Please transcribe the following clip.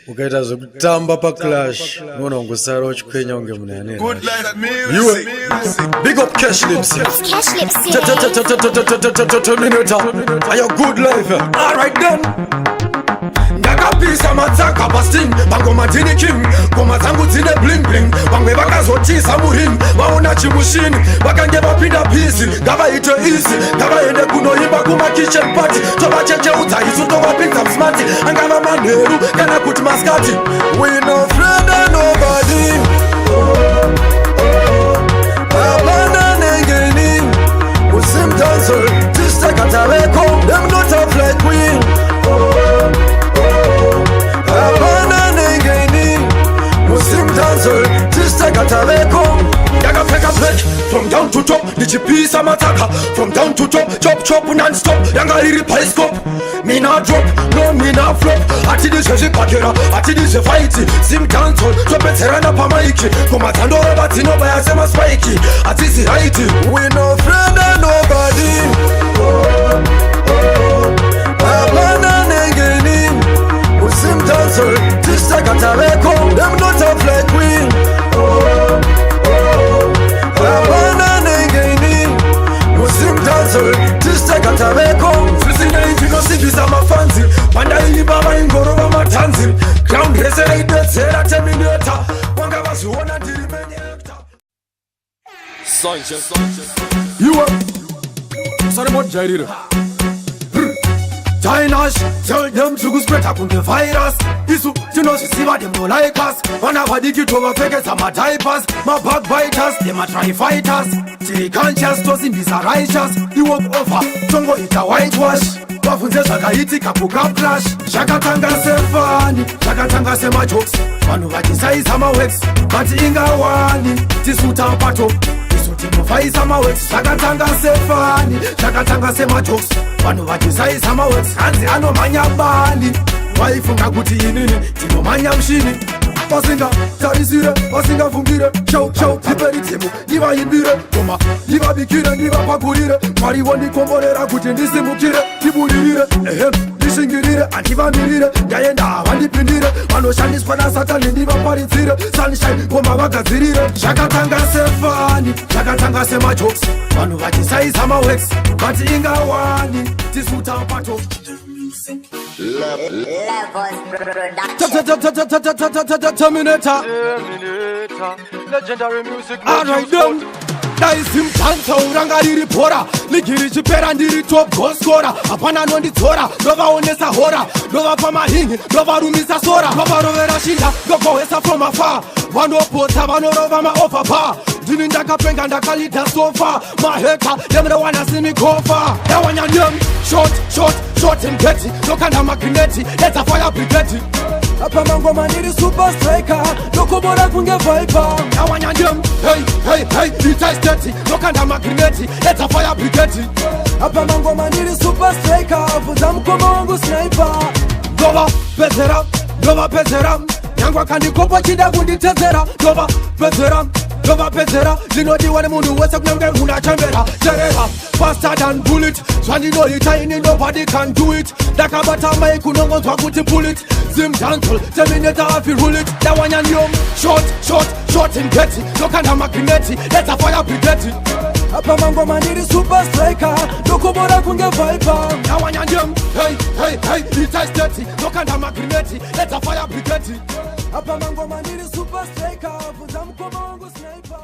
ukaita zvekutamba paclash nona ungosara uchikwenya unge munhu ane iwe big up Cash Lips ayo good life alright then ndakapisa matsaka pasting pangoma dzine king ngoma dzangu dzine bling bling vamwe vakazotisa muring vaona chimushini vakange vapinda pisi ngavaite easy ngavaende kunoimba kumakitchen party tovachecheudza isu tovapinza msmati angava manheru kana kuti maskati we no friend and nobody apana nengeni usimdancer tistekataveko them not of like we apana nengeni usimdancer tistekataveko yakapfeka black from down to top nichipisa mataka from down to top chop chop non-stop yanga iri periscope mina drop no mina flop atidi zvezvipakera atidi zvefaiti simdancer topetserana pamaiki komatandorova dzinobaya semaspike atizi raiti we no friend and nobody apana nengeni usimdancer tistekataveko them not of like we apana nengeni usimdancer tistekataveko zvisinaitinosimbisa mafanzi pandaimba vaingorova matanzi ground rese reidetsera terminator wanga vaziona ndiri menyekta iwe usaremojairire Chinash, tell them to go spread up on the virus. Isu, you know, see what them don't like us. When I body get over figures, I'm a diapers. My backbiters, them a try fighters. They can't just toss in these righteous. You walk over, don't go eat a whitewash. Wafunze zvakaiti kapuka crash. Shakatanga sefani, shakatanga sema jokes. Vanu vachisaiza mawex, vati ingawani. Tisuta pato, timofaisa mawex. Shakatanga sefani, shakatanga sema jokes. Vanu vachisaiza mawex, hanzi anomanya bani. Waifunga kuti inini, tinomanya mshini. Vasinga tarisire, vasinga fungire. Show, show, tiperi timu, niva yimbire. Koma, niva bikire, niva pakurire. Pariwo nikomborera kuti ndisimukire. Tiburire, ndishingirire, andivamirire. Ndaenda vandipindire, vanoshandiswa nasatani ndivaparitsire. Sunshine, koma vagadzirire. Shakatanga sefani, shakatanga semajokes. Vanhu vachisaiza mawex, vati ingawani. Tisuta pato. Terminator, legendary music. Alright then, daisi mtanza urangariri pora. Ligiri chipera ndiri top goal scorer. Apana nonditora, novaonesa hora. Novapa mahingi, novarumisa sora. Novarovera shinda, nogohesa from afar. Vanopota, vanorova maofa bar. Dini ndakapenga ndakalida sofa. Maheta, them the wanna see me go far. That one and them, short and getty. Lokanda magneti, let's a fire brigade. Apa mangoma niri super striker. Lokobora kunge viper. That one and them, hey, it's steady. Lokanda magneti, let's a fire brigade. Apa mangoma niri super striker. Vuza mkoma wangu sniper. Nova pezera. Yangwa kandikopa chida kunditezera. Nova pezera. Linodiwa ni mundu wese kunyenge unachembera. Terera, faster than bullet. Swandino itaini nobody can do it. Dakabata maiku nongo twakuti pull it. Zim cancel, terminator afi rule it. Dawanya nyom, short and getty. Lokanda magneti, let's a fire brigade. Apa mangoma niri super striker. Lokobora kunge viper. Dawanya nyom, hey, it's steady. Lokanda magneti, let's a fire brigade. Apa mangoma niri super striker. Vuza mkoma wangu sniper.